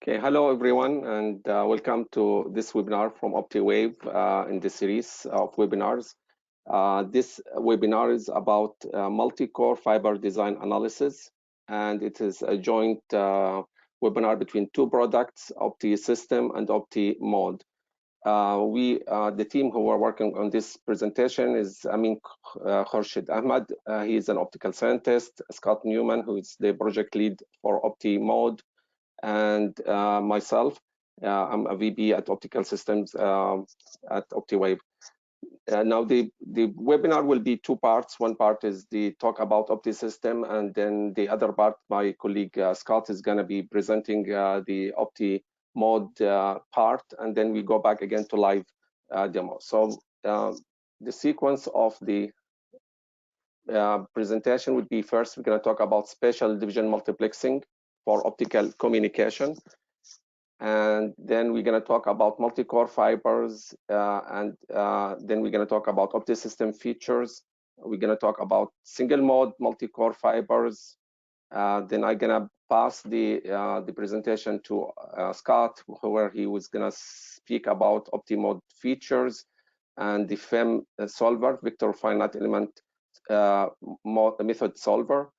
Okay, hello everyone, and welcome to this webinar from Optiwave in the series of webinars. This webinar is about multi-core fiber design analysis, and it is a joint webinar between two products, OptiSystem and OptiMode. The team who are working on this presentation is Amin Khurshid Ahmad. He is an optical scientist, Scott Newman, who is the project lead for OptiMode, and myself, I'm a VP at Optical Systems at Optiwave. Now the webinar will be two parts. One part is the talk about OptiSystem, and then the other part, my colleague Scott is going to be presenting the OptiMode part, and then we go back again to live demo. So the sequence of the presentation would be: first we're going to talk about spatial division multiplexing for optical communication, and then we're going to talk about multi-core fibers, and then we're going to talk about OptiSystem features. We're going to talk about single mode multi-core fibers. Then I'm going to pass the presentation to Scott, where he was going to speak about OptiMode features and the FEM solver, vector finite element method solver.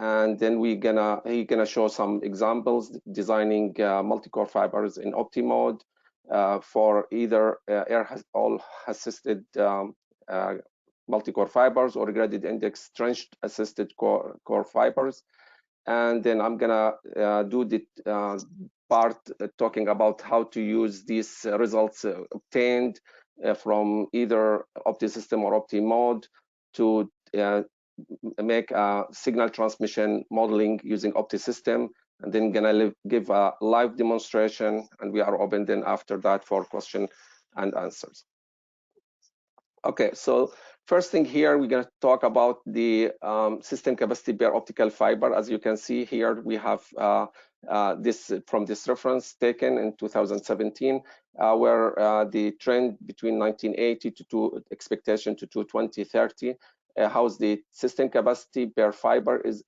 And then he's gonna show some examples designing multi-core fibers in OptiMode for either all assisted multi-core fibers or graded index trenched assisted core fibers. And then I'm gonna do the part talking about how to use these results obtained from either OptiSystem or OptiMode to make a signal transmission modeling using OptiSystem, and then gonna give a live demonstration, and we are open then after that for question and answers. Okay, so first thing here, we're gonna talk about the system capacity per optical fiber. As you can see here, we have this from this reference taken in 2017, where the trend between 1980 to expectation to 2030, how's the system capacity per fiber is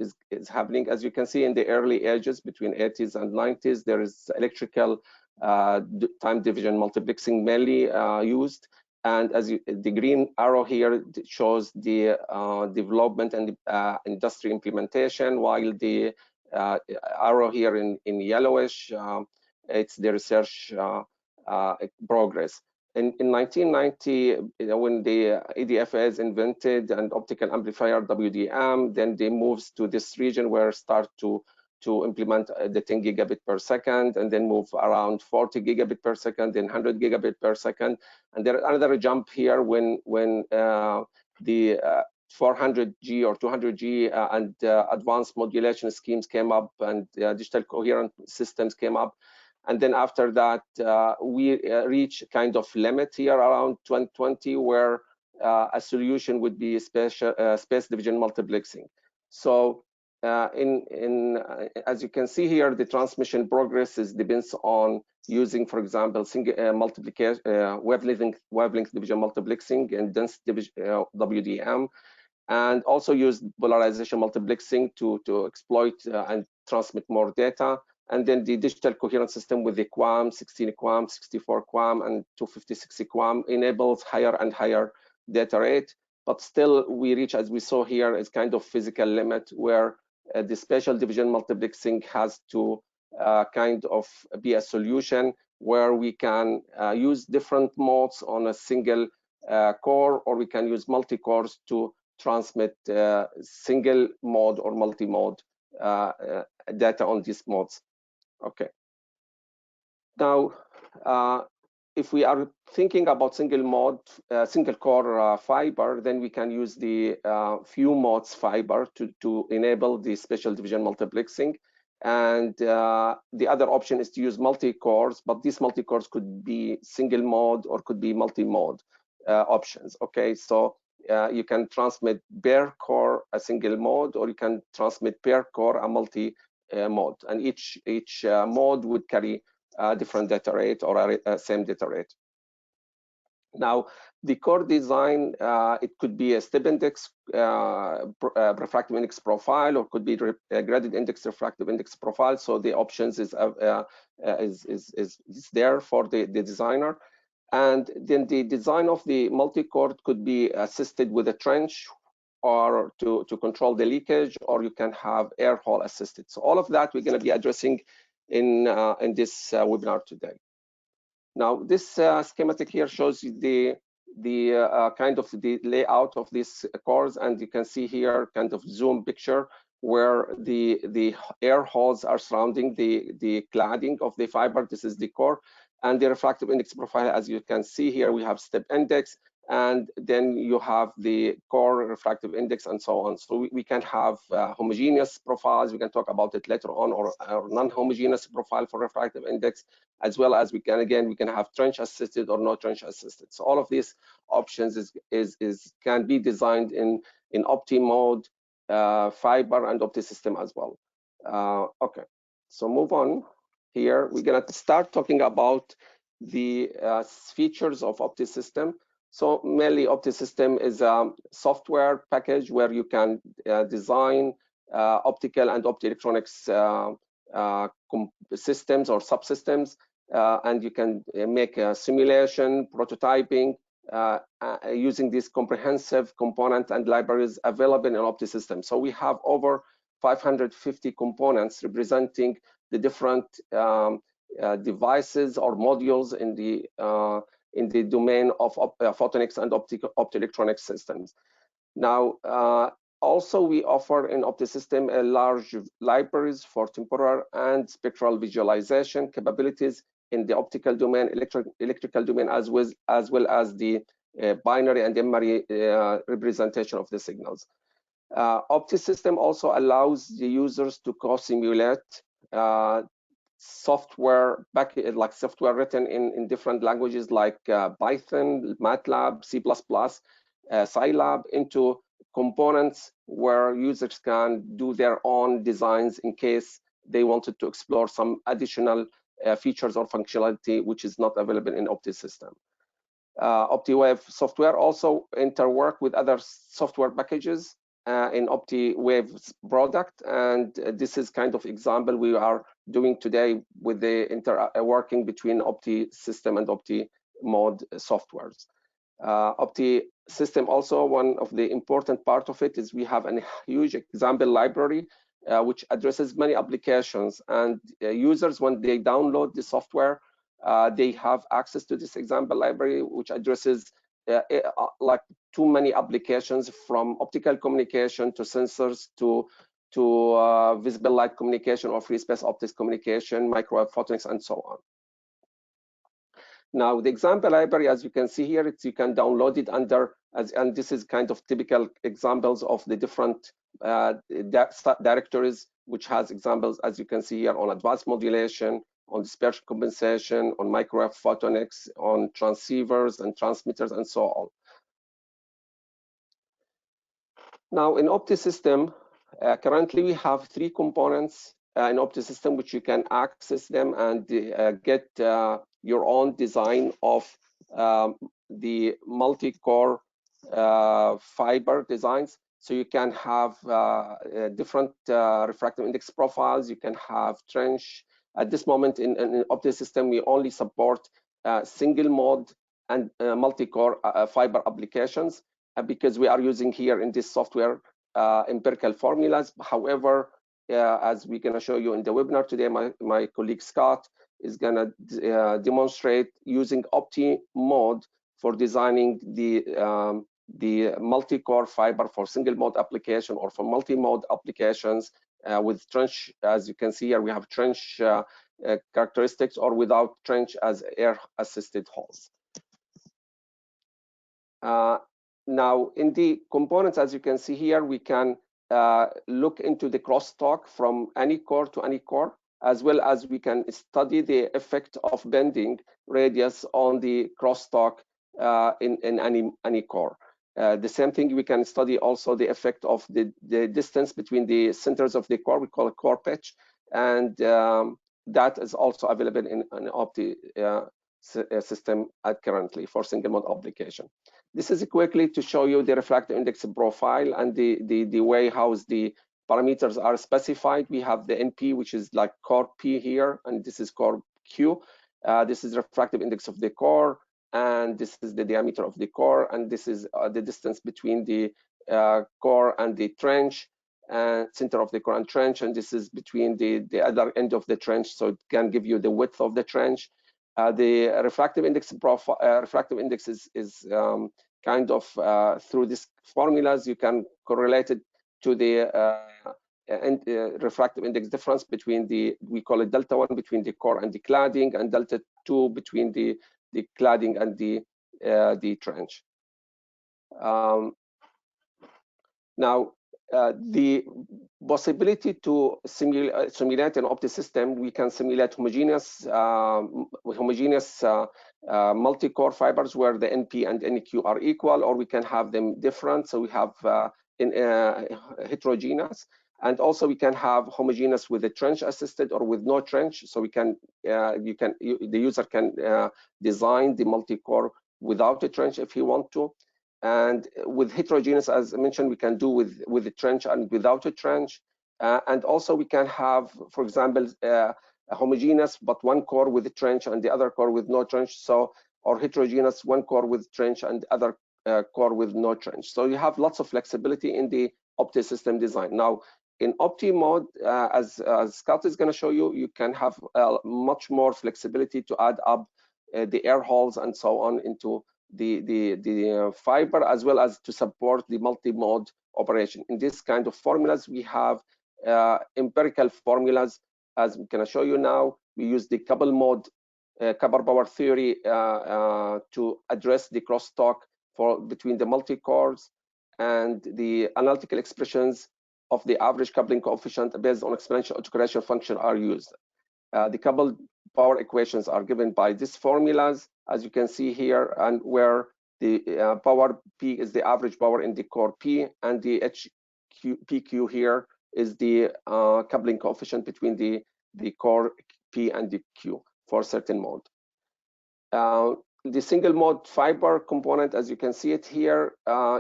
happening. As you can see, in the early ages between 80s and 90s, there is electrical time division multiplexing mainly used. And as the green arrow here shows the development and industry implementation, while the arrow here in yellowish, it's the research progress. In 1990, when the EDFA is invented and optical amplifier WDM, then they moves to this region where start to implement the 10 gigabit per second, and then move around 40 gigabit per second, then 100 gigabit per second. And there another jump here when the 400G or 200G and advanced modulation schemes came up, and digital coherent systems came up. And then after that, we reach kind of limit here around 2020, where a solution would be space division multiplexing. So as you can see here, the transmission progress depends on using, for example, single multiplication wavelength division multiplexing and dense division WDM, and also use polarization multiplexing to exploit and transmit more data. And then the digital coherent system with the QAM, 16 QAM, 64 QAM, and 256 QAM enables higher and higher data rate. But still, we reach, as we saw here, is kind of physical limit where the spatial division multiplexing has to kind of be a solution where we can use different modes on a single core, or we can use multi-cores to transmit single mode or multi-mode data on these modes. Okay. Now, if we are thinking about single mode, single core fiber, then we can use the few modes fiber to enable the spatial division multiplexing. And the other option is to use multi-cores, but these multi-cores could be single mode or could be multi-mode options. Okay, so you can transmit per core a single mode, or you can transmit per core a multi-mode, and each mode would carry a different data rate or a same data rate. Now, the core design, it could be a step index refractive index profile, or could be a graded index refractive index profile. So the options is there for the designer. And then the design of the multi-core could be assisted with a trench, or to control the leakage, or you can have air hole assisted. So all of that we're going to be addressing in this webinar today. Now, this schematic here shows you the kind of the layout of these cores, and you can see here kind of zoom picture where the air holes are surrounding the cladding of the fiber. This is the core, and the refractive index profile. As you can see here, we have step index, and then you have the core refractive index, and so on. So we can have homogeneous profiles. We can talk about it later on, or non-homogeneous profile for refractive index, as well as we can have trench assisted or no trench assisted. So all of these options can be designed in OptiMode, fiber, and OptiSystem as well. Okay, so move on. Here we're gonna start talking about the features of OptiSystem. So mainly OptiSystem is a software package where you can design optical and optoelectronics systems or subsystems, and you can make a simulation, prototyping, using these comprehensive components and libraries available in OptiSystem. So we have over 550 components representing the different devices or modules in the domain of photonics and optoelectronic systems. Now, also we offer in OptiSystem a large libraries for temporal and spectral visualization capabilities in the optical domain, electrical domain, as well as the binary and memory representation of the signals. OptiSystem also allows the users to co-simulate software software written in different languages like Python, MATLAB, C++, Scilab into components where users can do their own designs in case they wanted to explore some additional features or functionality which is not available in OptiSystem. Optiwave software also interwork with other software packages in Optiwave's product, and this is kind of example we are doing today with the working between OptiSystem and OptiMode softwares. OptiSystem also, one of the important part of it is we have a huge example library which addresses many applications, and users, when they download the software, they have access to this example library which addresses like too many applications, from optical communication to sensors to visible light communication or free space optics communication, microwave photonics, and so on. Now, the example library, as you can see here, you can download it under, and this is kind of typical examples of the different directories, which has examples, as you can see here, on advanced modulation, on dispersion compensation, on microwave photonics, on transceivers and transmitters, and so on. Now, in OptiSystem, currently we have 3 components in OptiSystem which you can access them and get your own design of the multi-core fiber designs. So you can have different refractive index profiles. You can have trench. At this moment in OptiSystem, we only support single mode and multi-core fiber applications, because we are using here in this software empirical formulas. However, as we're going to show you in the webinar today, my colleague Scott is going to demonstrate using OptiMode for designing the multi-core fiber for single mode application or for multi-mode applications with trench. As you can see here, we have trench characteristics, or without trench as air assisted holes. Now, in the components, as you can see here, we can look into the crosstalk from any core to any core, as well as we can study the effect of bending radius on the crosstalk in any core. The same thing, we can study also the effect of the distance between the centers of the core. We call it core pitch, and that is also available in system currently for single mode application. This is quickly to show you the refractive index profile and the way how the parameters are specified. We have the NP, which is like core P here, and this is core Q. This is refractive index of the core, and this is the diameter of the core, and this is the distance between the core and the trench, and center of the core and trench, and this is between the other end of the trench, so it can give you the width of the trench. The refractive index profile, refractive index is kind of through these formulas you can correlate it to the refractive index difference between we call it delta 1 between the core and the cladding, and delta 2 between the cladding and the trench. Now, the possibility to simulate an OptiSystem, we can simulate homogeneous multi-core fibers where the NP and NQ are equal, or we can have them different. So we have heterogeneous, and also we can have homogeneous with a trench assisted or with no trench. So we can the user can design the multi-core without a trench if he want to. And with heterogeneous, as I mentioned, we can do with a trench and without a trench. And also we can have, for example, a homogeneous but one core with a trench and the other core with no trench. So, or heterogeneous, one core with trench and other core with no trench. So you have lots of flexibility in the OptiSystem design. Now, in OptiMode, as Scott is going to show you, you can have much more flexibility to add up the air holes and so on into the fiber, as well as to support the multi-mode operation. In this kind of formulas, we have empirical formulas, as I'm going to show you now. We use the couple mode, couple power theory to address the crosstalk between the multi-cores, and the analytical expressions of the average coupling coefficient based on exponential integration function are used. The coupled power equations are given by these formulas, as you can see here, and where the power P is the average power in the core P, and the PQ here is the coupling coefficient between the core P and the Q for a certain mode. The single mode fiber component, as you can see it here,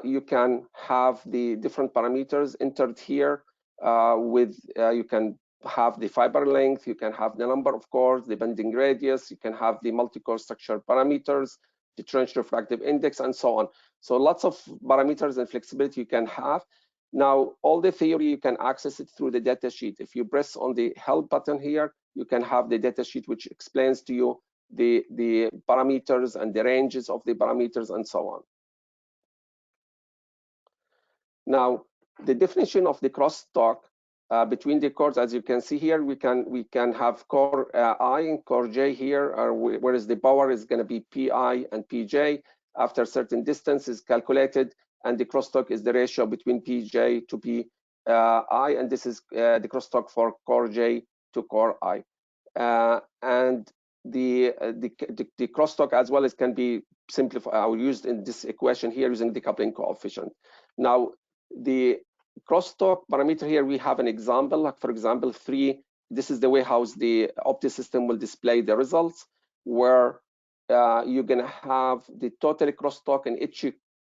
you can have the different parameters entered here you can have the fiber length, you can have the number of cores, the bending radius, you can have the multi-core structure parameters, the trench refractive index, and so on. So lots of parameters and flexibility you can have. Now, all the theory, you can access it through the data sheet. If you press on the help button here, you can have the data sheet which explains to you the parameters and the ranges of the parameters and so on. Now, the definition of the crosstalk between the cores, as you can see here, we can have core I and core J here, whereas the power is going to be PI and PJ. After certain distance is calculated, and the crosstalk is the ratio between PJ to PI, and this is the crosstalk for core J to core I. And the crosstalk as well as can be simplified or used in this equation here using the coupling coefficient. Now, the crosstalk parameter here, we have an example, like for example 3. This is the way how the OptiSystem will display the results, where you're going to have the total crosstalk in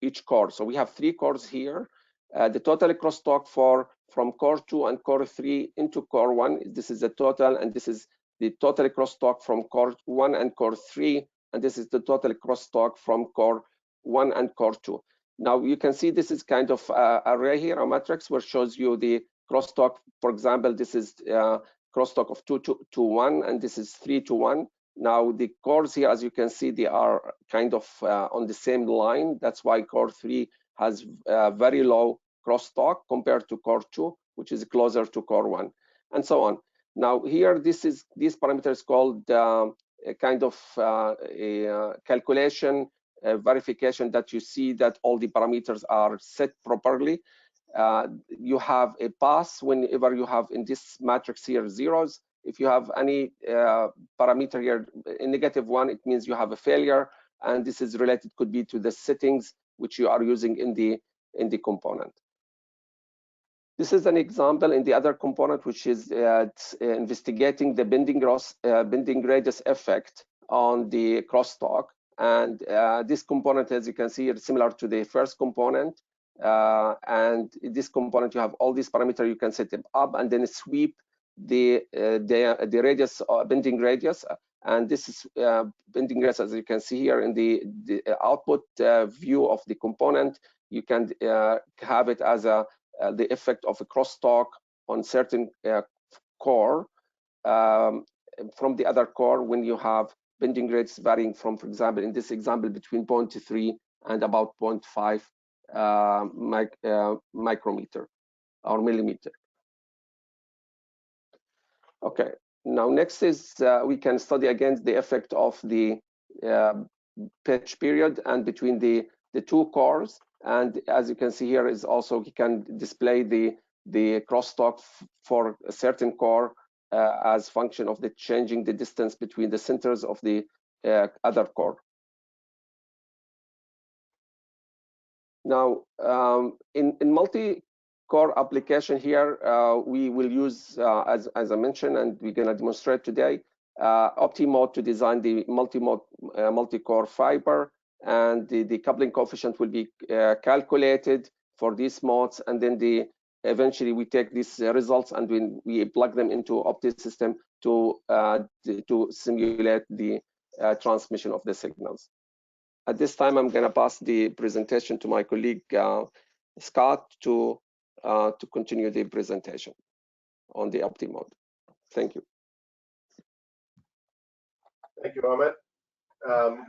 each core. So we have 3 cores here. The total crosstalk from core 2 and core 3 into core 1, this is the total, and this is the total crosstalk from core 1 and core 3, and this is the total crosstalk from core 1 and core 2. Now you can see this is kind of array here, a matrix, where shows you the crosstalk. For example, this is crosstalk of 2 to 1, and this is 3 to 1. Now the cores here, as you can see, they are kind of on the same line. That's why core 3 has very low crosstalk compared to core 2, which is closer to core 1, and so on. Now here, this parameter is called a kind of a calculation verification that you see that all the parameters are set properly. You have a pass whenever you have in this matrix here zeros. If you have any parameter here a -1, it means you have a failure, and this is related, could be to the settings which you are using in the component. This is an example in the other component, which is investigating the bending radius effect on the crosstalk. And this component, as you can see, is similar to the first component. And this component, you have all these parameters. You can set them up and then sweep the radius, bending radius. And this is bending radius, as you can see here in the output view of the component. You can have it as the effect of a crosstalk on certain core from the other core when you have bending rates varying from, for example, in this example, between 0.3 and about 0.5 micrometer or millimeter. Okay, now next is we can study again the effect of the pitch period and between the two cores. And as you can see here is also you can display the crosstalk for a certain core as function of the changing the distance between the centers of the other core. Now, in multi-core application here, we will use, as I mentioned, and we're going to demonstrate today, OptiMode to design the multi-core fiber, and the coupling coefficient will be calculated for these modes, and then eventually we take these results and we plug them into OptiSystem to simulate the transmission of the signals. At this time, I'm going to pass the presentation to my colleague Scott to continue the presentation on the OptiMode. Thank you. Thank you, Ahmed.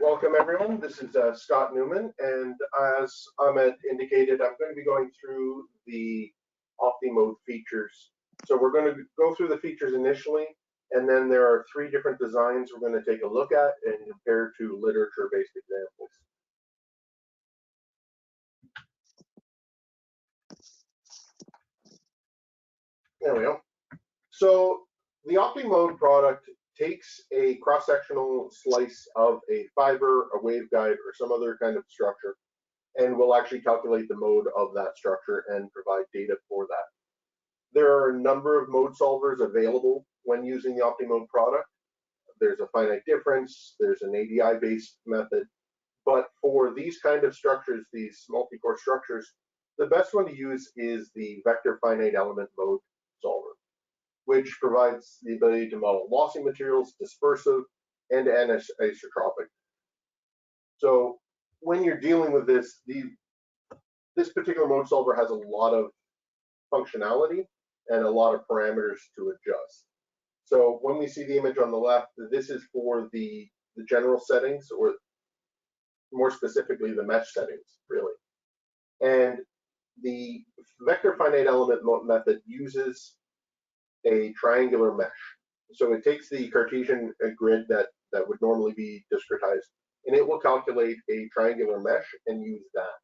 Welcome, everyone. This is Scott Newman, and as Ahmed indicated, I'm going to be going through the OptiMode features. So we're going to go through the features initially, and then there are 3 different designs we're going to take a look at and compare to literature-based examples. There we go. So the OptiMode product takes a cross-sectional slice of a fiber, a waveguide, or some other kind of structure, and will actually calculate the mode of that structure and provide data for that. There are a number of mode solvers available when using the OptiMode product. There's a finite difference, there's an ADI-based method, but for these kind of structures, these multi-core structures, the best one to use is the vector finite element mode solver, which provides the ability to model lossy materials, dispersive, and anisotropic. So when you're dealing with this, this particular mode solver has a lot of functionality and a lot of parameters to adjust. So when we see the image on the left, this is for the general settings, or more specifically the mesh settings, really. And the vector finite element method uses a triangular mesh. So it takes the Cartesian grid that would normally be discretized, and it will calculate a triangular mesh and use that.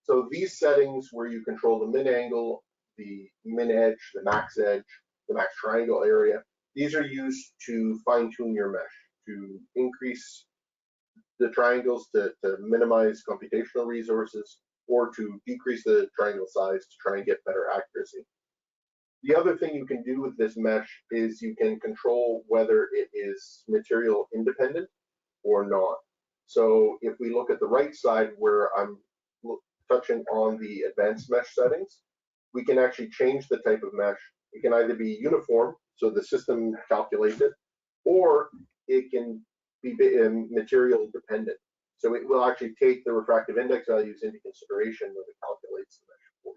So these settings where you control the min angle, the min edge, the max triangle area, these are used to fine tune your mesh, to increase the triangles to minimize computational resources, or to decrease the triangle size to try and get better accuracy. The other thing you can do with this mesh is you can control whether it is material independent or not. So if we look at the right side where I'm touching on the advanced mesh settings, we can actually change the type of mesh. It can either be uniform, so the system calculates it, or it can be material dependent. So it will actually take the refractive index values into consideration when it calculates the mesh for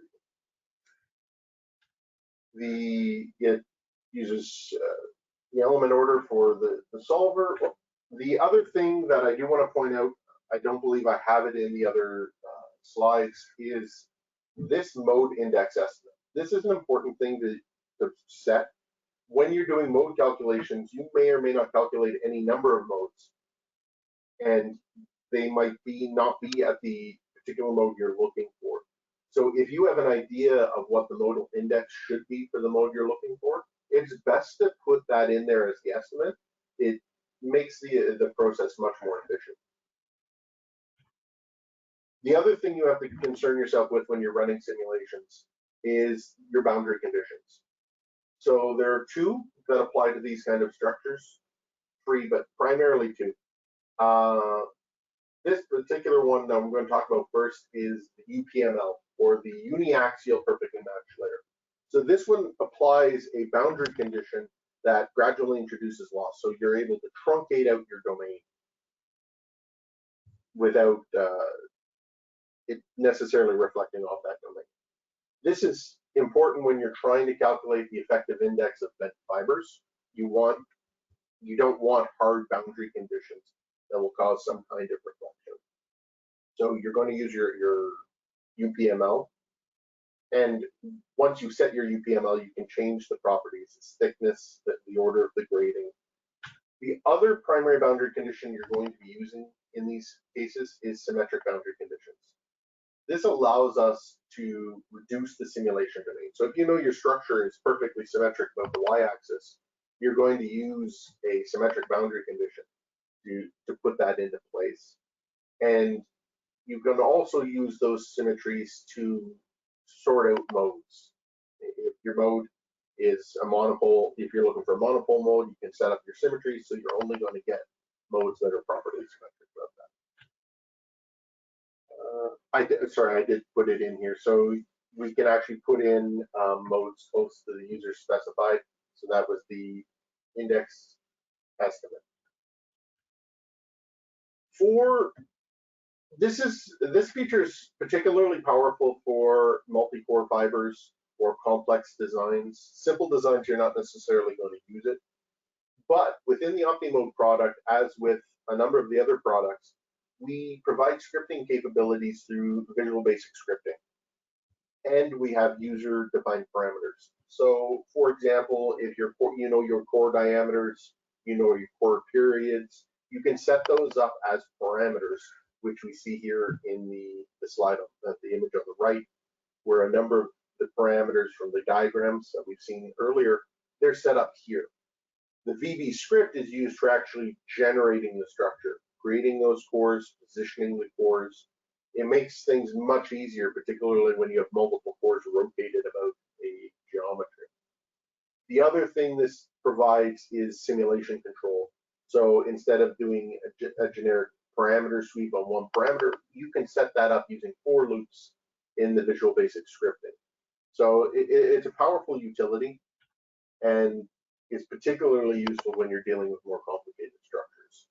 you. It uses the element order for the solver. The other thing that I do want to point out, I don't believe I have it in the other slides, is this mode index estimate. This is an important thing to set. When you're doing mode calculations, you may or may not calculate any number of modes, and they might not be at the particular mode you're looking for. So if you have an idea of what the modal index should be for the mode you're looking for, it's best to put that in there as the estimate. It makes the process much more efficient. The other thing you have to concern yourself with when you're running simulations is your boundary conditions. So there are 2 that apply to these kind of structures, 3, but primarily 2. This particular one that I'm going to talk about first is the UPML, or the uniaxial perfectly matched layer. So this one applies a boundary condition that gradually introduces loss. So you're able to truncate out your domain without it necessarily reflecting off that domain. This is important when you're trying to calculate the effective index of bent fibers. You don't want hard boundary conditions that will cause some kind of reflection. So you're going to use your UPML, and once you set your UPML, you can change the properties, its thickness, the order of the grading. The other primary boundary condition you're going to be using in these cases is symmetric boundary conditions. This allows us to reduce the simulation domain. So if you know your structure is perfectly symmetric about the y-axis, you're going to use a symmetric boundary condition to put that into place. And you can also use those symmetries to sort out modes. If your mode is a monopole, if you're looking for a monopole mode, you can set up your symmetry so you're only going to get modes that are properly symmetric about that. I did put it in here. So we can actually put in modes close to the user specified. So that was the index estimate. This feature is particularly powerful for multi-core fibers or complex designs. Simple designs, you're not necessarily going to use it. But within the OptiMode product, as with a number of the other products, we provide scripting capabilities through Visual Basic Scripting. And we have user-defined parameters. So, for example, if you know your core diameters, you know your core periods, you can set those up as parameters, which we see here in the slide, the image on the right, where a number of the parameters from the diagrams that we've seen earlier, they're set up here. The VB script is used for actually generating the structure, creating those cores, positioning the cores. It makes things much easier, particularly when you have multiple cores rotated about a geometry. The other thing this provides is simulation control. So instead of doing a generic parameter sweep on one parameter, you can set that up using for loops in the Visual Basic Scripting. So it's a powerful utility, and is particularly useful when you're dealing with more complicated structures.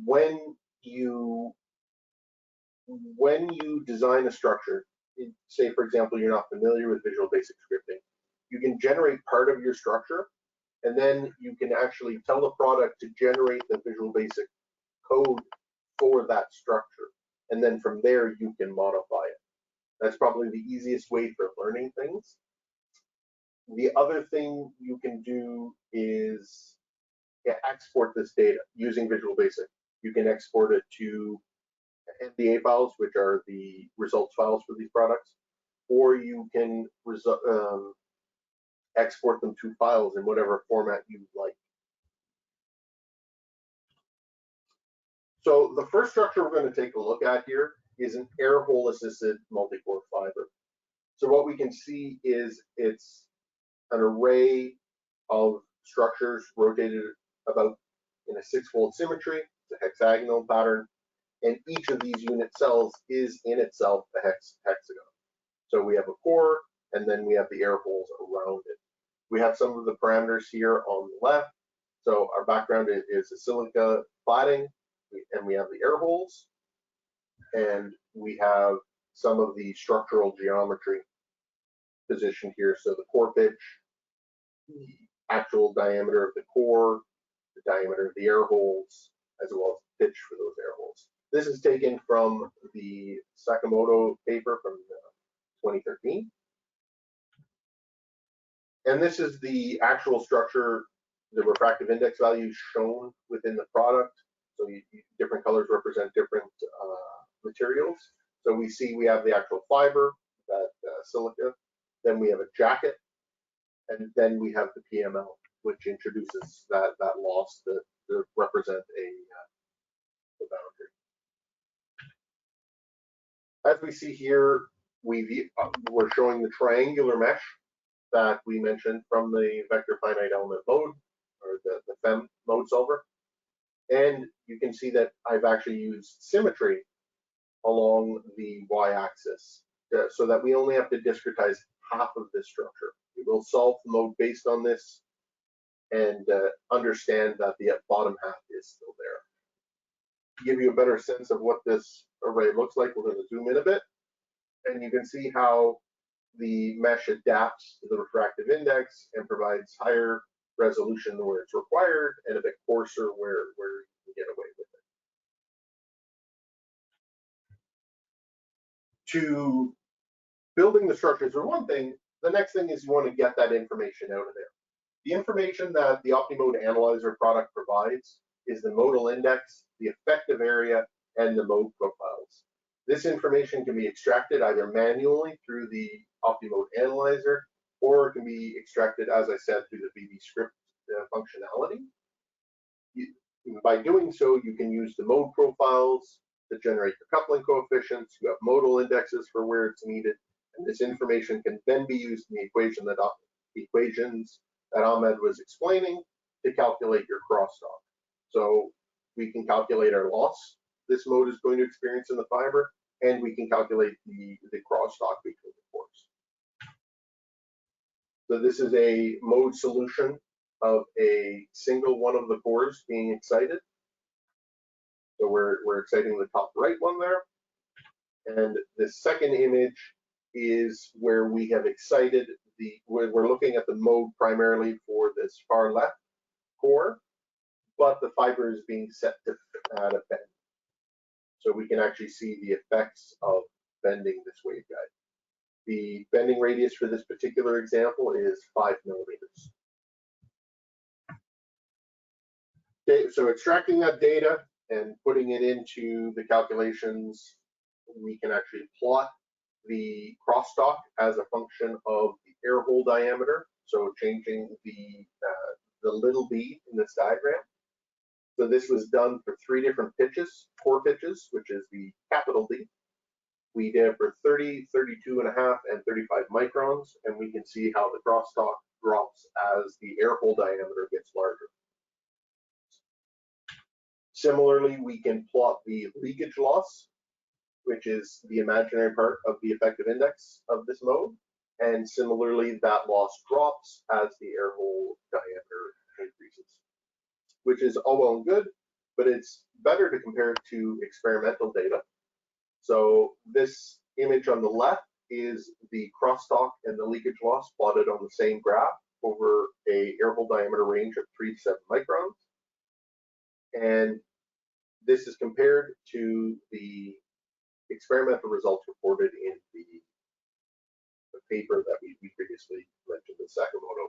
When you design a structure, say for example you're not familiar with Visual Basic Scripting, you can generate part of your structure, and then you can actually tell the product to generate the Visual Basic code for that structure, and then from there you can modify it. That's probably the easiest way for learning things. The other thing you can do is export this data using Visual Basic. You can export it to NDA files, which are the results files for these products, or you can export them to files in whatever format you like. So the first structure we're going to take a look at here is an air hole assisted multi-core fiber. So what we can see is it's an array of structures rotated about in a 6-fold symmetry. It's a hexagonal pattern, and each of these unit cells is in itself a hexagon. So we have a core, and then we have the air holes around it. We have some of the parameters here on the left. So our background is a silica cladding, and we have the air holes, and we have some of the structural geometry positioned here. So the core pitch, the actual diameter of the core, the diameter of the air holes, as well as the pitch for those air holes. This is taken from the Sakamoto paper from 2013. And this is the actual structure, the refractive index values shown within the product. So different colors represent different materials. So we see we have the actual fiber, that silica, then we have a jacket, and then we have the PML, which introduces that loss to represent the boundary. As we see here, we're showing the triangular mesh that we mentioned from the vector finite element mode, or the FEM mode solver. And you can see that I've actually used symmetry along the y-axis so that we only have to discretize half of this structure. We will solve the mode based on this and understand that the bottom half is still there. To give you a better sense of what this array looks like, we're going to zoom in a bit, and you can see how the mesh adapts to the refractive index and provides higher resolution where it's required and a bit coarser where you can get away with it. To building the structures are one thing. The next thing is you want to get that information out of there. The information that the OptiMode Analyzer product provides is the modal index, the effective area, and the mode profiles. This information can be extracted either manually through the OptiMode Analyzer, or it can be extracted, as I said, through the VB script functionality. By doing so, you can use the mode profiles to generate the coupling coefficients. You have modal indexes for where it's needed, and this information can then be used in the equations that Ahmed was explaining to calculate your crosstalk. So we can calculate our loss this mode is going to experience in the fiber, and we can calculate the crosstalk between the cores. So this is a mode solution of a single one of the cores being excited. So we're exciting the top right one there. And the second image is where we have excited we're looking at the mode primarily for this far left core, but the fiber is being set to at a bend. So we can actually see the effects of bending this waveguide. The bending radius for this particular example is 5 millimeters. Okay, so extracting that data and putting it into the calculations, we can actually plot the crosstalk as a function of the air hole diameter, so changing the little b in this diagram. So this was done for 3 different pitches, core pitches, which is the capital D. We did it for 30, 32.5, and 35 microns, and we can see how the crosstalk drops as the air hole diameter gets larger. Similarly, we can plot the leakage loss, which is the imaginary part of the effective index of this mode. And similarly, that loss drops as the air hole diameter increases, which is all well and good, but it's better to compare it to experimental data. So this image on the left is the crosstalk and the leakage loss plotted on the same graph over a air hole diameter range of 3 to 7 microns. And this is compared to the experimental results reported in the paper that we previously mentioned, the Sakamoto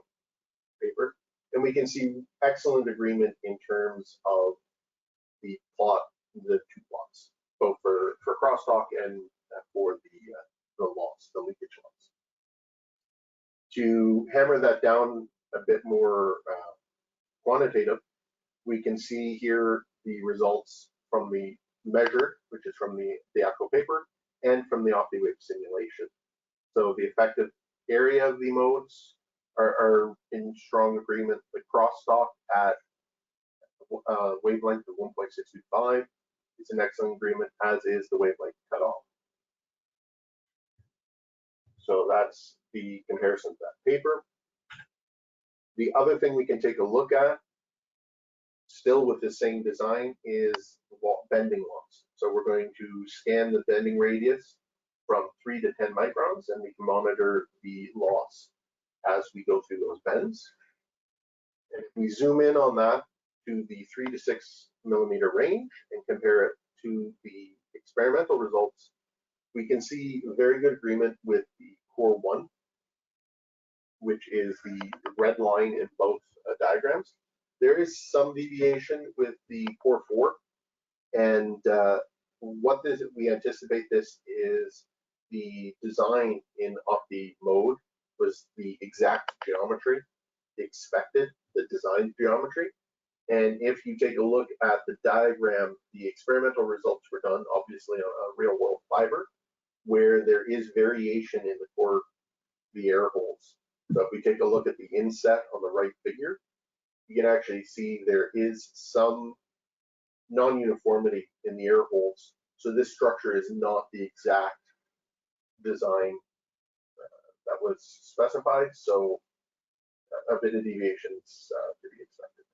paper. And we can see excellent agreement in terms of the plot, the 2 plots, both for crosstalk and for the loss, the leakage loss. To hammer that down a bit more quantitative, we can see here the results from the measure, which is from the actual paper, and from the Optiwave simulation. So the effective area of the modes are in strong agreement. The crosstalk at wavelength of 1.625 is an excellent agreement, as is the wavelength cutoff. So that's the comparison to that paper. The other thing we can take a look at, still with the same design, is bending loss. So we're going to scan the bending radius from 3 to 10 microns, and we can monitor the loss as we go through those bends. And if we zoom in on that to the 3 to 6 millimeter range and compare it to the experimental results, we can see very good agreement with the core 1, which is the red line in both diagrams. There is some deviation with the core 4, and what we anticipate this is the design in OptiMode was the exact geometry expected, the design geometry. And if you take a look at the diagram, the experimental results were done obviously on a real world fiber, where there is variation in the core, the air holes. So if we take a look at the inset on the right figure, you can actually see there is some non-uniformity in the air holes. So this structure is not the exact design that was specified, so a bit of deviation is to be expected.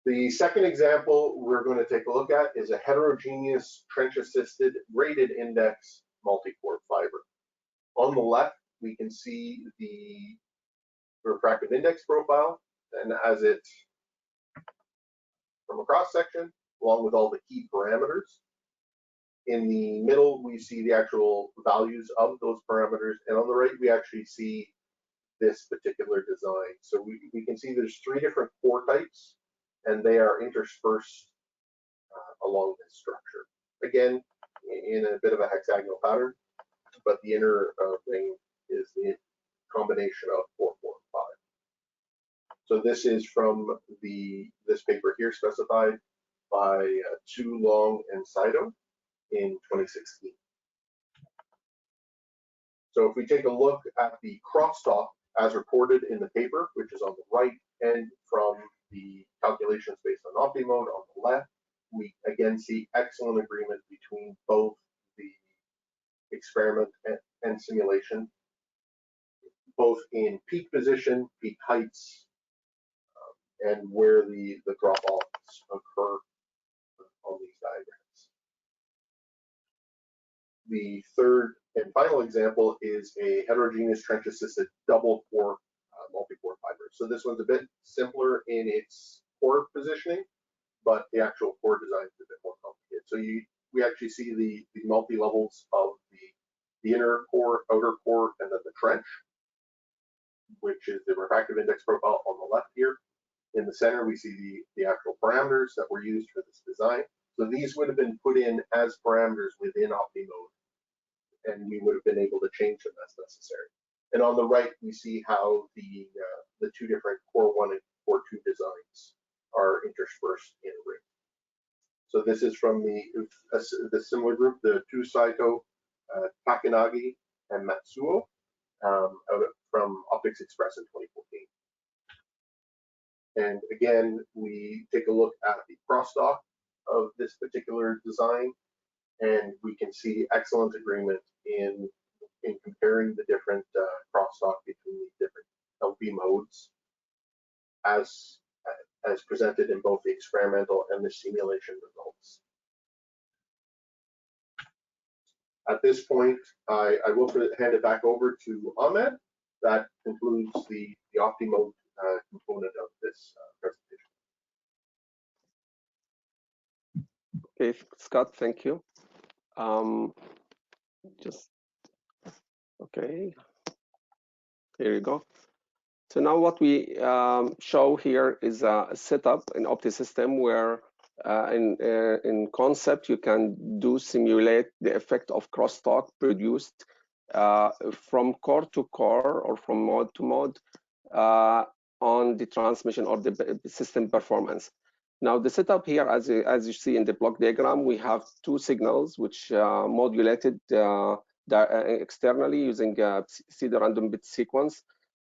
The second example we're going to take a look at is a heterogeneous trench-assisted graded index multi-port fiber. On the left, we can see the refractive index profile, and as it from a cross section, along with all the key parameters. In the middle, we see the actual values of those parameters, and on the right, we actually see this particular design. So we can see there's 3 different core types, and they are interspersed along this structure. Again, in a bit of a hexagonal pattern, but the inner ring is the combination of 4, 4, and 5. So this is from this paper here, specified by Tu, Long, and Saito in 2016. So if we take a look at the crosstalk as reported in the paper, which is on the right, and from the calculations based on OptiMode on the left, we again see excellent agreement between both the experiment and simulation, both in peak position, peak heights, and where the drop-offs occur on these diagrams. The third and final example is a heterogeneous trench-assisted double-core multi-port fiber. So this one's a bit simpler in its core positioning, but the actual core design is a bit more complicated. So we actually see the multi-levels of the inner core, outer core, and then the trench, which is the refractive index profile on the left here. In the center, we see the actual parameters that were used for this design. So these would have been put in as parameters within OptiMode, and we would have been able to change them as necessary. And on the right, we see how the 2 different Core 1 and Core 2 designs are interspersed in a ring. So this is from the similar group, the Tu, Saito, Takanagi, and Matsuo, from Optics Express in 2014. And again, we take a look at the crosstalk of this particular design, and we can see excellent agreement in comparing the different crosstalk between the different LP modes as presented in both the experimental and the simulation results. At this point, I will hand it back over to Ahmed. That concludes the OptiMode component of this presentation. Okay, Scott, thank you. Okay, here you go. So now what we show here is a setup in OptiSystem where in concept you can simulate the effect of crosstalk produced from core to core or from mode to mode on the transmission or the system performance. Now the setup here, as you see in the block diagram, we have 2 signals which modulated externally using pseudo-random bit sequence,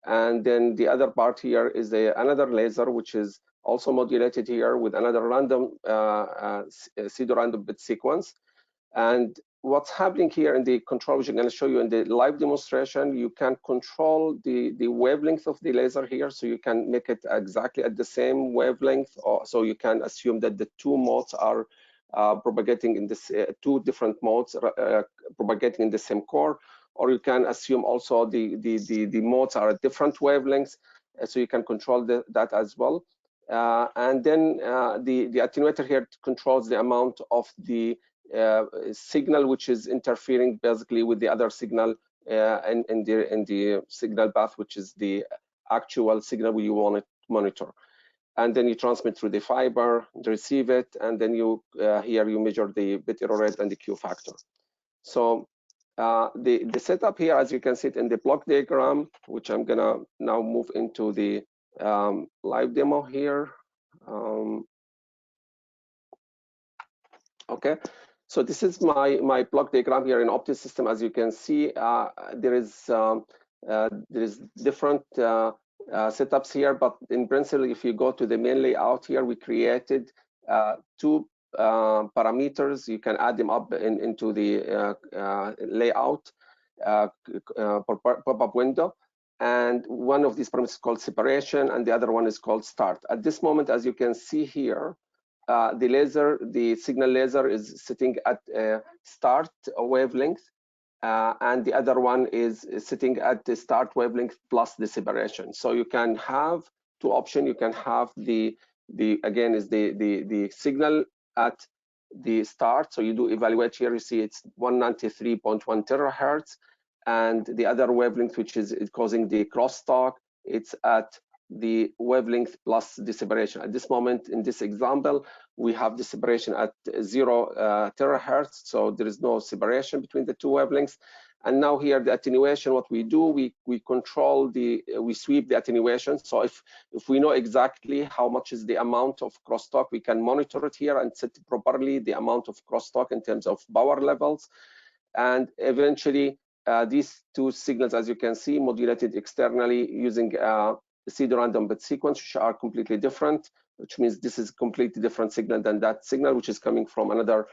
and then the other part here is another laser which is also modulated here with another random pseudo-random bit sequence. And what's happening here in the control, which I'm going to show you in the live demonstration, you can control the wavelength of the laser here, so you can make it exactly at the same wavelength, so you can assume that the 2 modes are propagating in this 2 different modes propagating in the same core, or you can assume also the modes are at different wavelengths, so you can control that as well. And then the attenuator here controls the amount of the signal which is interfering basically with the other signal in the signal path, which is the actual signal you want to monitor. And then you transmit through the fiber, receive it, and then you here you measure the bit error rate and the Q factor. So the setup here, as you can see it in the block diagram, which I'm gonna now move into the live demo here. Okay, so this is my block diagram here in OptiSystem. As you can see, there is different setups here, but in principle, if you go to the main layout here, we created two parameters. You can add them up into the layout pop-up window. And one of these parameters is called separation, and the other one is called start. At this moment, as you can see here, the signal laser is sitting at start wavelength, and the other one is sitting at the start wavelength plus the separation. So you can have two options. You can have the signal at the start. So you do evaluate here. You see it's 193.1 terahertz, and the other wavelength, which is causing the crosstalk, it's at the wavelength plus the separation. At this moment, in this example, we have the separation at 0 terahertz, so there is no separation between the two wavelengths. And now here, the attenuation, what we do, we sweep the attenuation. So if we know exactly how much is the amount of crosstalk, we can monitor it here and set properly the amount of crosstalk in terms of power levels. And eventually, these two signals, as you can see, modulated externally using pseudo-random bit sequence, which are completely different, which means this is a completely different signal than that signal, which is coming from another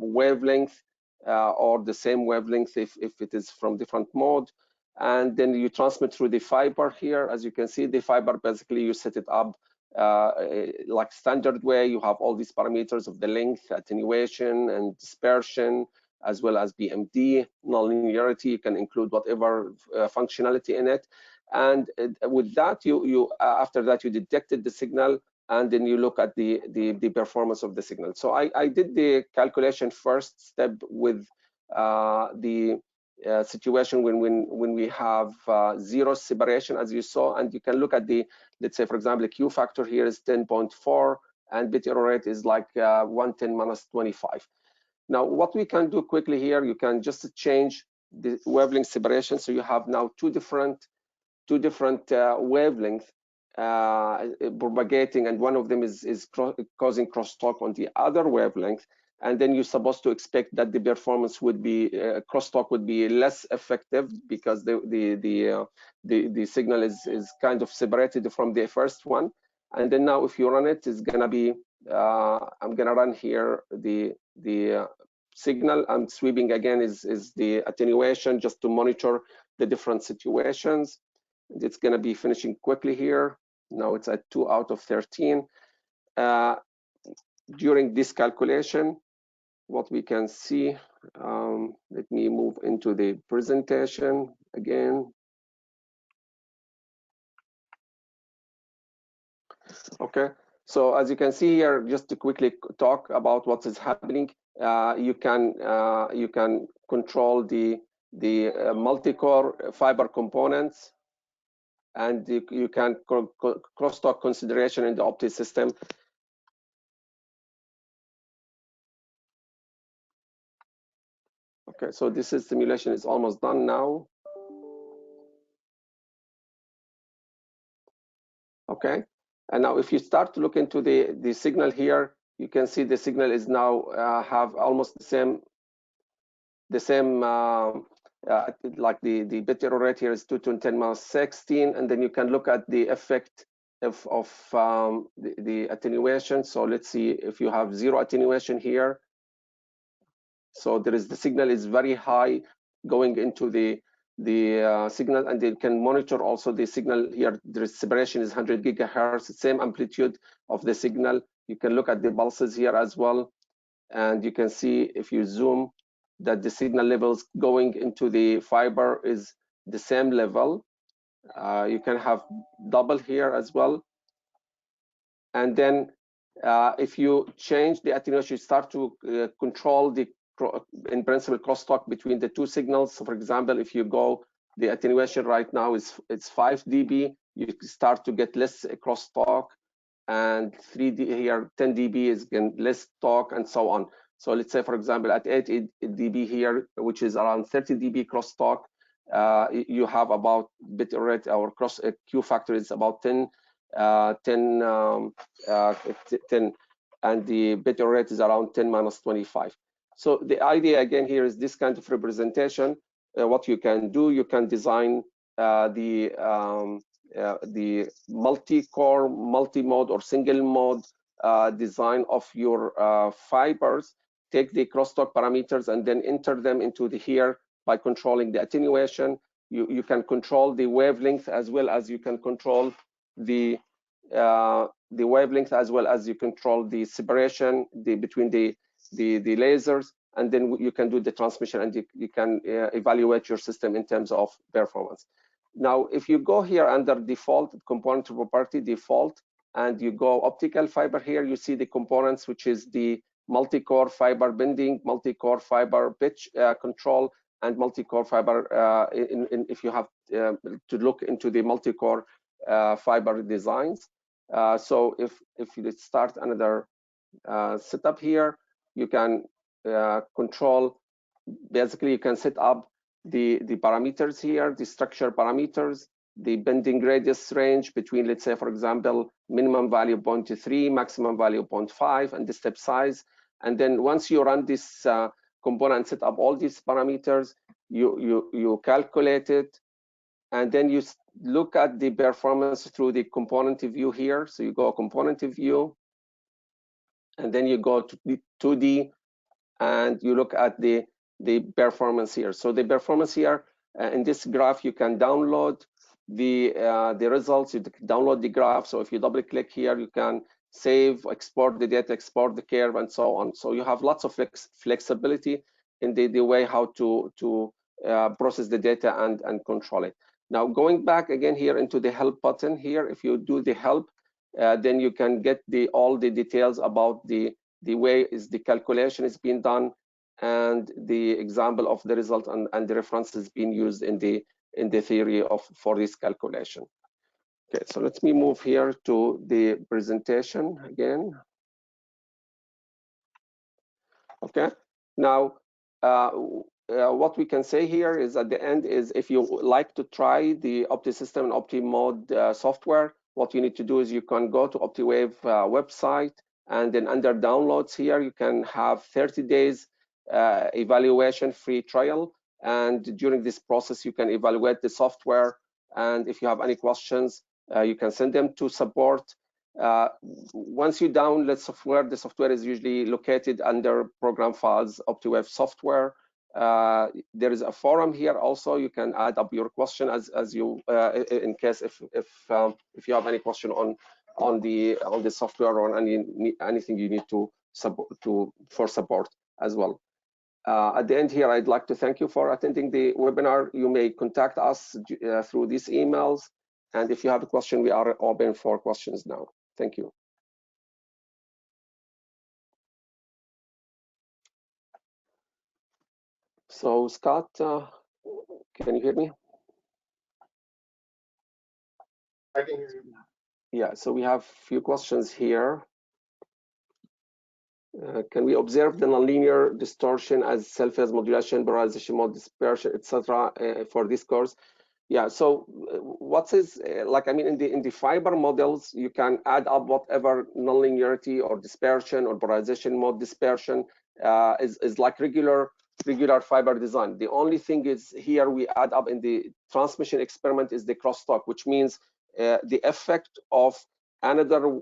wavelength or the same wavelength if it is from different mode. And then you transmit through the fiber here. As you can see, the fiber, basically you set it up like standard way. You have all these parameters of the length, attenuation, and dispersion, as well as BMD, nonlinearity. You can include whatever functionality in it. And with that, after that, you detected the signal, and then you look at the performance of the signal. So I did the calculation first step with the situation when we have zero separation, as you saw, and you can look at the, let's say, for example, the Q factor here is 10.4, and bit error rate is like 110 minus 25. Now, what we can do quickly here, you can just change the wavelength separation. So you have now two different wavelengths propagating, and one of them is causing crosstalk on the other wavelength. And then you're supposed to expect that the performance would be crosstalk would be less effective because the signal is kind of separated from the first one. And then now, if you run it, it's gonna be I'm gonna run here the signal. I'm sweeping again is the attenuation just to monitor the different situations. It's going to be finishing quickly here. Now it's at 2 out of 13. During this calculation, what we can see, let me move into the presentation again. Okay, so as you can see here, just to quickly talk about what is happening, you can control the multicore fiber components, and you can crosstalk consideration in the OptiSystem. Okay, so this simulation is almost done now. Okay, and now if you start to look into the signal here, you can see the signal is now have almost the same like the bit error rate here is 2 to 10 minus 16, and then you can look at the effect of the attenuation. So let's see if you have zero attenuation here. So the signal is very high going into the signal, and you can monitor also the signal here. The separation is 100 gigahertz, same amplitude of the signal. You can look at the pulses here as well, and you can see if you zoom that the signal levels going into the fiber is the same level. You can have double here as well. And then if you change the attenuation, you start to control the, in principle, crosstalk between the two signals. So for example, if you go, the attenuation right now it's 5 dB, you start to get less crosstalk, and 3D here, 10 dB is again less talk, and so on. So let's say, for example, at 8 dB here, which is around 30 dB crosstalk, you have about bit rate, our cross Q factor is about 10, and the bit rate is around 10 minus 25. So the idea again here is this kind of representation. What you can do, you can design the multi-core, multi-mode, or single mode design of your fibers. Take the crosstalk parameters and then enter them into here by controlling the attenuation. You can control the wavelength as well as you can control the wavelength as well as you control the separation between the lasers, and then you can do the transmission, and you can evaluate your system in terms of performance. Now, if you go here under default component property default, and you go optical fiber here, you see the components, which is the multi-core fiber bending, multi-core fiber pitch control, and multi-core fiber. If you have to look into the multi-core fiber designs. So if you start another setup here, you can control. Basically, you can set up the parameters here, the structure parameters, the bending radius range between, let's say, for example, minimum value 0.3, maximum value 0.5, and the step size. And then once you run this component and set up all these parameters, you calculate it, and then you look at the performance through the component view here. So you go component view, and then you go to the 2D, and you look at the performance here. So the performance here in this graph, you can download the results. You download the graph. So if you double click here, you can save, export the data, export the curve, and so on. So you have lots of flexibility in the way how to process the data and control it. Now, going back again here into the help button here, if you do the help, then you can get all the details about the way is the calculation is being done, and the example of the result and the references being used in the theory for this calculation. Okay, so let me move here to the presentation again. Okay, now what we can say here is at the end is, if you like to try the OptiSystem and OptiMode software, what you need to do is you can go to Optiwave website, and then under downloads here, you can have 30 days evaluation free trial. And during this process, you can evaluate the software. And if you have any questions, you can send them to support. Once you download software, the software is usually located under program files, Optiwave software. There is a forum here also. You can add up your question as you in case if you have any question on the software or anything you need to for support as well. At the end here, I'd like to thank you for attending the webinar. You may contact us through these emails, and if you have a question, we are open for questions now. Thank you. So Scott, can you hear me? I can hear you. Yeah, so we have a few questions here. Can we observe the nonlinear distortion as cell-phase modulation, polarization mode, dispersion, etc. For this course? Yeah, so what is like, I mean, in the fiber models, you can add up whatever nonlinearity or dispersion or polarization mode dispersion is like regular fiber design. The only thing is here we add up in the transmission experiment is the crosstalk, which means the effect of another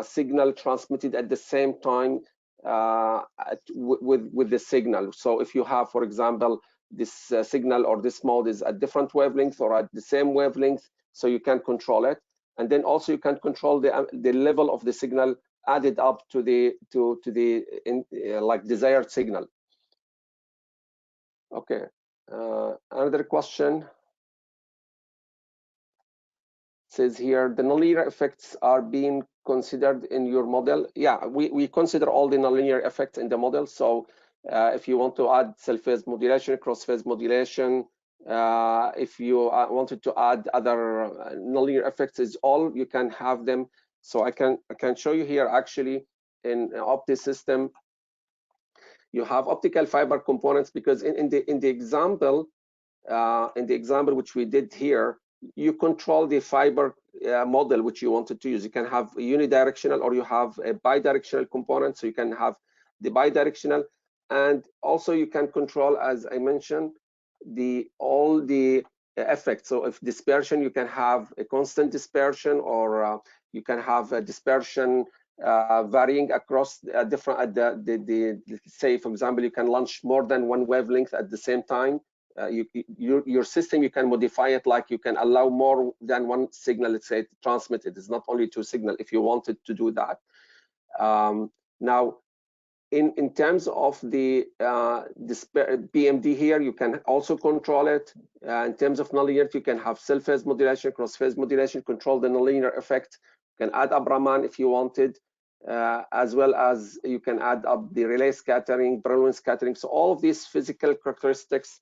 signal transmitted at the same time with the signal. So if you have, for example, this signal or this mode is at different wavelength or at the same wavelength, so you can control it. And then also you can control the level of the signal added up to the like desired signal. Okay, another question says here, the nonlinear effects are being considered in your model. Yeah, we consider all the nonlinear effects in the model. So if you want to add cell-phase modulation, cross-phase modulation, if you wanted to add other nonlinear effects, is all you can have them. So I can show you here actually in OptiSystem. You have optical fiber components, because in the example which we did here, you control the fiber model which you wanted to use. You can have unidirectional or you have a bidirectional component, so you can have the bidirectional, and also you can control, as I mentioned, all the effect. So if dispersion, you can have a constant dispersion, or you can have a dispersion varying across different, say, for example, you can launch more than one wavelength at the same time. Your system, you can modify it, like you can allow more than one signal, let's say, transmitted. It's not only two signals if you wanted to do that. Now, in terms of the PMD here, you can also control it. In terms of nonlinearity, you can have self-phase modulation, cross-phase modulation, control the nonlinear effect. You can add up Raman if you wanted, as well as you can add up the relay scattering, Brillouin scattering. So all of these physical characteristics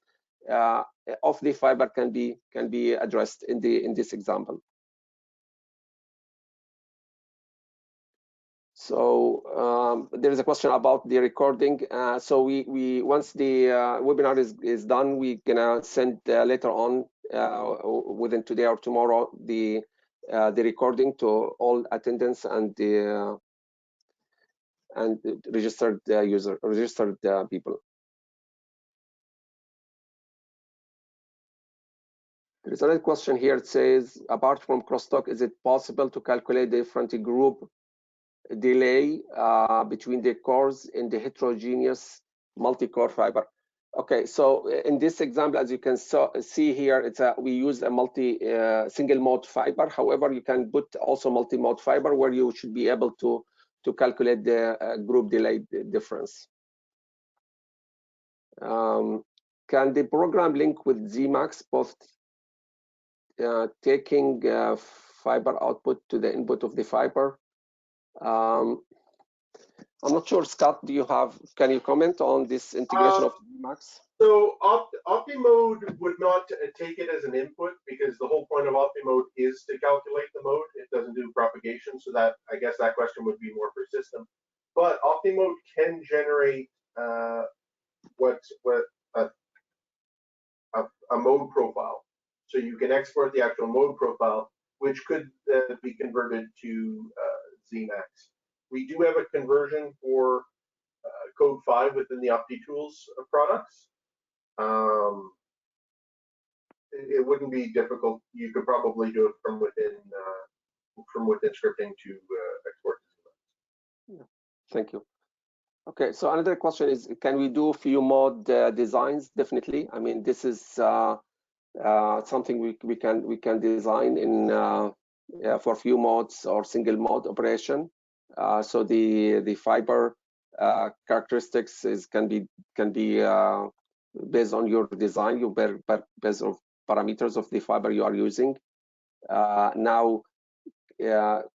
of the fiber can be addressed in this example. So there is a question about the recording. So we once the webinar is done, we're gonna send later on within today or tomorrow the recording to all attendants and the registered registered people. There is another question here. It says, apart from crosstalk, is it possible to calculate the different group delay between the cores in the heterogeneous multi-core fiber? Okay, so in this example, as you can see here, it's we use a single mode fiber. However, you can put also multi-mode fiber, where you should be able to calculate the group delay difference. Can the program link with Zmax, both taking fiber output to the input of the fiber? I'm not sure, Scott, can you comment on this integration of Zmax? So OptiMode would not take it as an input, because the whole point of OptiMode is to calculate the mode. It doesn't do propagation, so that, I guess that question would be more for system. But OptiMode can generate a mode profile. So you can export the actual mode profile, which could be converted to Zmax. We do have a conversion for code 5 within the OptiTools products. It wouldn't be difficult. You could probably do it from within scripting to export to Zmax. Yeah. Thank you. Okay, so another question is, can we do few mode designs? Definitely. I mean, this is something we can design in for few modes or single mode operation. So the fiber characteristics can be based on your design, based on parameters of the fiber you are using. Now, the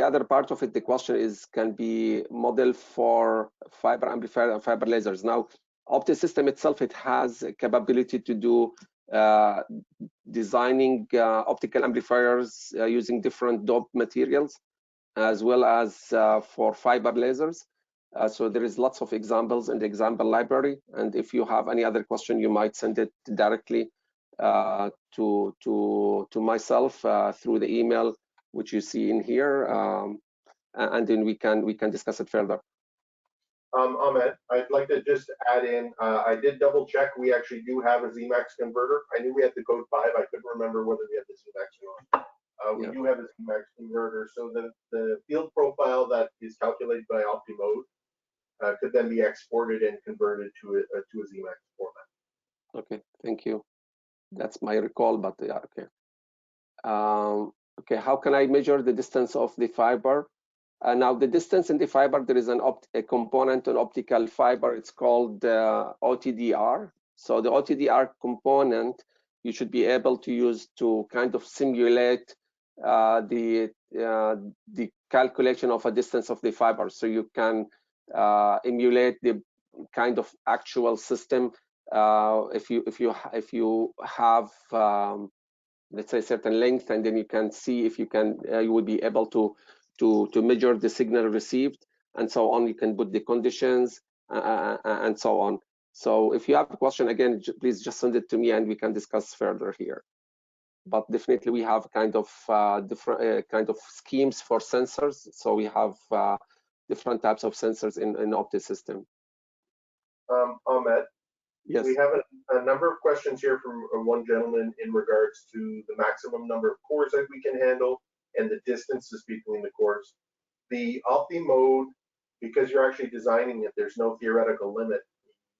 other part of it, the question is, can be model for fiber amplifier and fiber lasers. Now, OptiSystem itself, it has a capability to do designing optical amplifiers using different dope materials, as well as for fiber lasers. So there is lots of examples in the example library. And if you have any other question, you might send it directly to myself through the email, which you see in here, and then we can discuss it further. Ahmed, I'd like to just add in, I did double check. We actually do have a Zmax converter. I knew we had the code 5. I couldn't remember whether we had the Zmax or not. We do have a Zmax converter. So the field profile that is calculated by OptiMode could then be exported and converted to a Zmax format. Okay, thank you. That's my recall, but yeah, okay. Okay, how can I measure the distance of the fiber? Now, the distance in the fiber, there is a component on optical fiber. It's called OTDR. So the OTDR component, you should be able to use to kind of simulate the calculation of a distance of the fiber. So you can emulate the kind of actual system if you have let's say certain length, and then you can see if you will be able to measure the signal received, and so on. You can put the conditions and so on. So if you have a question, again, please just send it to me and we can discuss further here. But definitely we have kind of different kind of schemes for sensors. So we have different types of sensors in OptiSystem. Ahmed, Yes. We have a number of questions here from one gentleman in regards to the maximum number of cores that we can handle and the distances between the cores. The OptiMode, because you're actually designing it, there's no theoretical limit.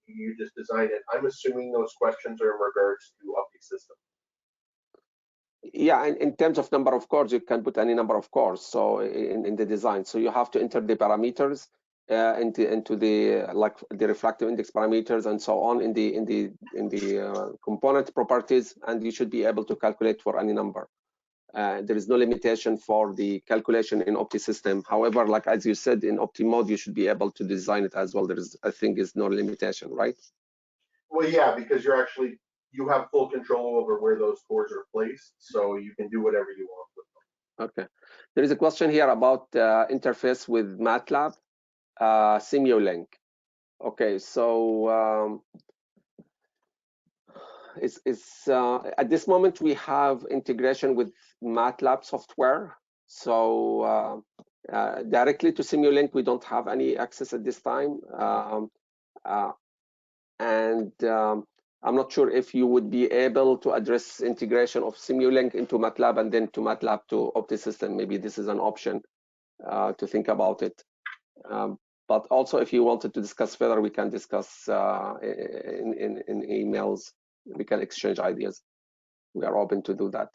You just design it. I'm assuming those questions are in regards to OptiSystem. Yeah, in terms of number of cores, you can put any number of cores. So in the design, so you have to enter the parameters into the like the refractive index parameters and so on in the component properties, and you should be able to calculate for any number. There is no limitation for the calculation in OptiSystem. However, like as you said, in OptiMode, you should be able to design it as well. There is, I think, is no limitation, right? Well, yeah, because you have full control over where those cores are placed, so you can do whatever you want with them. Okay. There is a question here about interface with MATLAB, Simulink. Okay, so at this moment we have integration with MATLAB software. So directly to Simulink, we don't have any access at this time. I'm not sure if you would be able to address integration of Simulink into MATLAB and then to MATLAB to OptiSystem. Maybe this is an option to think about it. But also, if you wanted to discuss further, we can discuss in emails. We can exchange ideas. We are open to do that.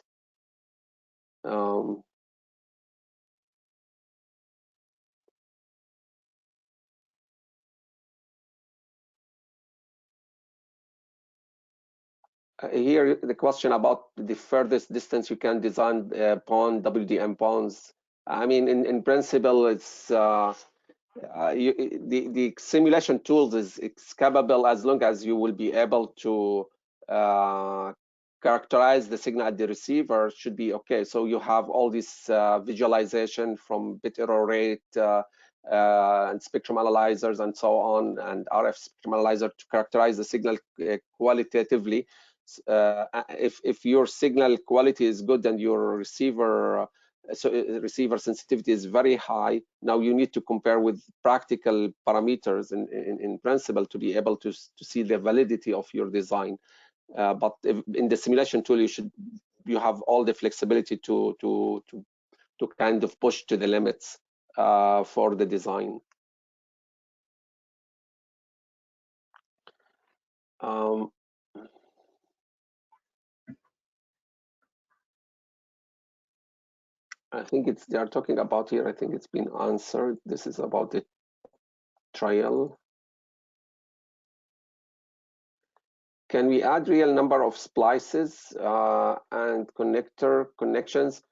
Here, the question about the furthest distance you can design pawn WDM pawns. I mean, in principle, it's the simulation tools it's capable as long as you will be able to characterize the signal at the receiver should be okay. So you have all this visualization from bit error rate and spectrum analyzers and so on, and RF spectrum analyzer to characterize the signal qualitatively. If your signal quality is good and your receiver sensitivity is very high, now you need to compare with practical parameters in principle to be able to see the validity of your design. But in the simulation tool, you have all the flexibility to kind of push to the limits for the design. I think they are talking about here. I think it's been answered. This is about the trial. Can we add real number of splices and connector connections?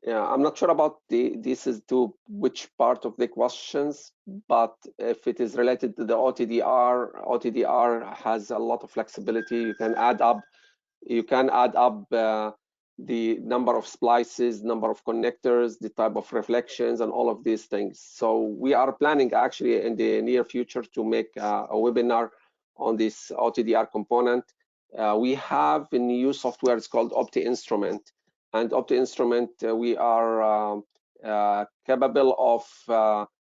Yeah, I'm not sure about this is to which part of the questions, but if it is related to the OTDR has a lot of flexibility. You can add up the number of splices, number of connectors, the type of reflections, and all of these things. So we are planning actually in the near future to make a webinar on this OTDR component. We have a new software, it's called OptiInstrument. And OptiInstrument, we are capable of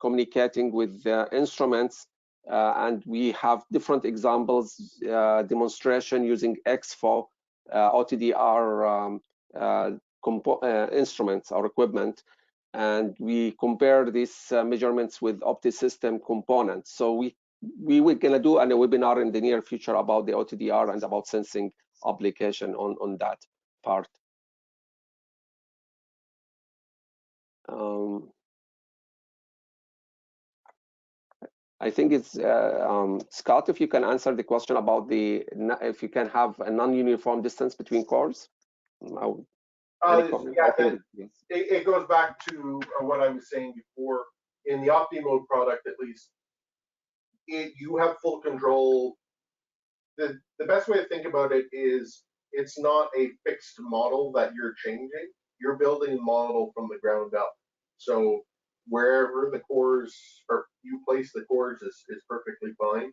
communicating with instruments, and we have different examples, demonstration using XFO, OTDR instruments or equipment, and we compare these measurements with OptiSystem components. So we're going to do a webinar in the near future about the OTDR and about sensing application on that part. I think it's Scott, if you can answer the question about if you can have a non-uniform distance between cores. It goes back to what I was saying before. In the OptiMode product, at least, you have full control. The best way to think about it is it's not a fixed model that you're changing. You're building a model from the ground up. So wherever the cores or you place the cores is perfectly fine.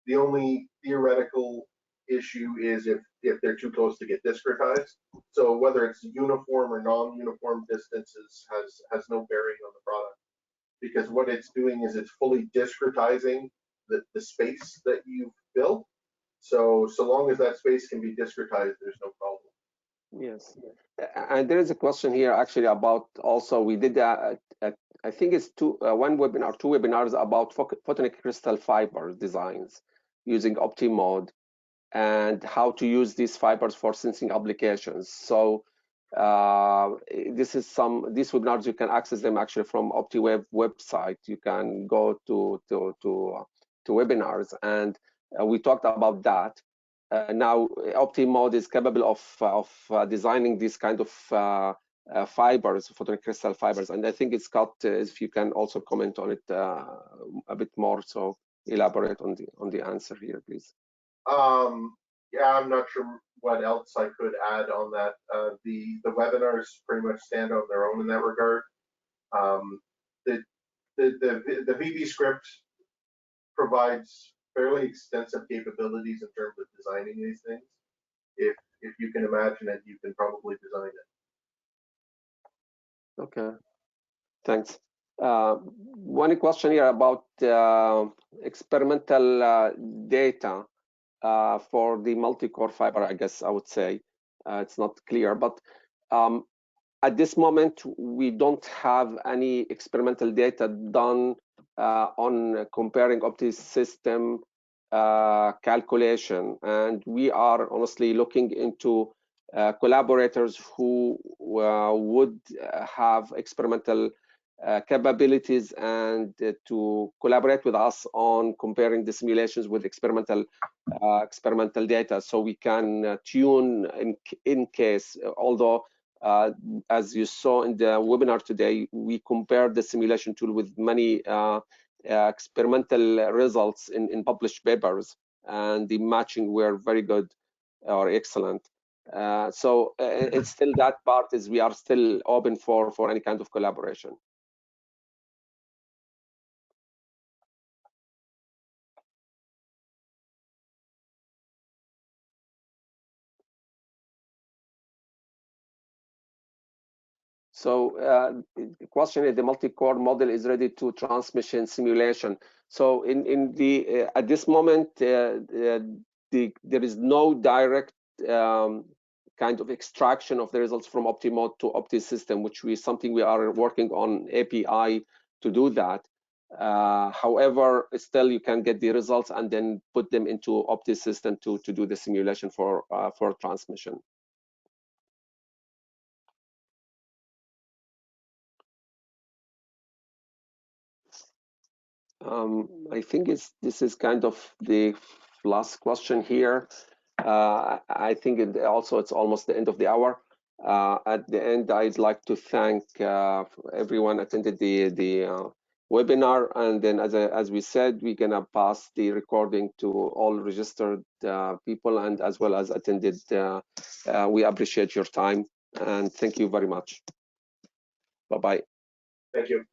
The only theoretical issue is if they're too close to get discretized. So whether it's uniform or non-uniform distances has no bearing on the product, because what it's doing is it's fully discretizing the space that you've built. So long as that space can be discretized, there's no problem. Yes, and there is a question here actually about also we did I think it's two webinars about photonic crystal fiber designs using OptiMode and how to use these fibers for sensing applications. So these webinars you can access them actually from Optiwave website. You can go to webinars, and we talked about that. Now OptiMode is capable of designing these kind of fibers, photonic crystal fibers, and I think it's got. If you can also comment on it a bit more, so elaborate on the answer here, please. Yeah, I'm not sure what else I could add on that. The webinars pretty much stand on their own in that regard. The VB script provides fairly extensive capabilities in terms of designing these things. If you can imagine it, you can probably design it. Okay, thanks. One question here about experimental data for the multi-core fiber. I guess I would say it's not clear, but at this moment we don't have any experimental data done on comparing OptiSystem calculation, and we are honestly looking into collaborators who would have experimental capabilities and to collaborate with us on comparing the simulations with experimental data, so we can tune in case. Although as you saw in the webinar today, we compared the simulation tool with many experimental results in published papers, and the matching were very good or excellent. So it's still that part is we are still open for any kind of collaboration. So the question is, the multi-core model is ready to transmission simulation. So in the at this moment, there is no direct kind of extraction of the results from OptiMode to OptiSystem, which something we are working on API to do that. However, still you can get the results and then put them into OptiSystem to do the simulation for transmission. I think this is kind of the last question here. I think it's almost the end of the hour. At the end, I'd like to thank everyone attended the webinar, and then as we said, we're gonna pass the recording to all registered people and as well as attended. We appreciate your time and thank you very much. Bye-bye. Thank you.